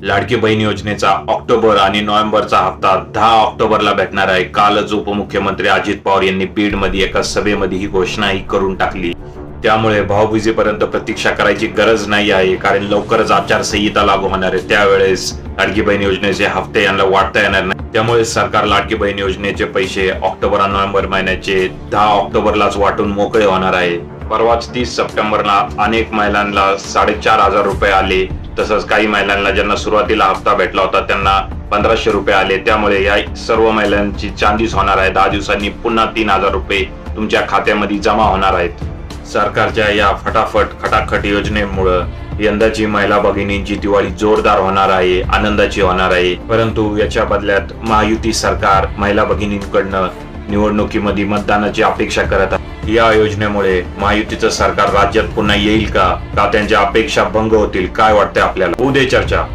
लाडकी बहीण योजनेचा ऑक्टोबर आणि नोव्हेंबरचा हप्ता 10 ऑक्टोबरला भेटणार आहे. कालच उपमुख्यमंत्री अजित पवार यांनी बीडमध्ये एका सभेमध्ये ही घोषणाही करून टाकली. त्यामुळे भाऊबीजेपर्यंत प्रतीक्षा करायची गरज नाही आहे, कारण लवकरच आचारसंहिता लागू होणार आहे. त्यावेळेस लाडकी बहीण योजनेचे हप्ते यांना वाटता येणार नाही. त्यामुळे सरकार लाडकी बहीण योजनेचे पैसे ऑक्टोबर आणि नोव्हेंबर महिन्याचे 10 ऑक्टोबरलाच वाटून मोकळे होणार आहे. परवाच 30 सप्टेंबरला अनेक महिलांना 4,500 रुपये आले. तसंच काही महिलांना ज्यांना सुरुवातीला हप्ता भेटला होता त्यांना 1,500 रुपये आले. त्यामुळे या सर्व महिलांची चांदीच होणार आहे. 10 दिवसांनी पुन्हा 3,000 रुपये तुमच्या खात्यामध्ये जमा होणार आहेत. सरकारच्या या फटाफट खटाखट योजनेमुळे यंदाची महिला भगिनींची दिवाळी जोरदार होणार आहे, आनंदाची होणार आहे. परंतु याच्या बदल्यात महायुती सरकार महिला भगिनींकडनं निवडणुकीमध्ये मतदानाची अपेक्षा करत आहे. या योजनेमुळे महायुतीचं सरकार राज्यात पुन्हा येईल का त्यांच्या अपेक्षा भंग होतील? काय वाटतंय आपल्याला? उद्या चर्चा.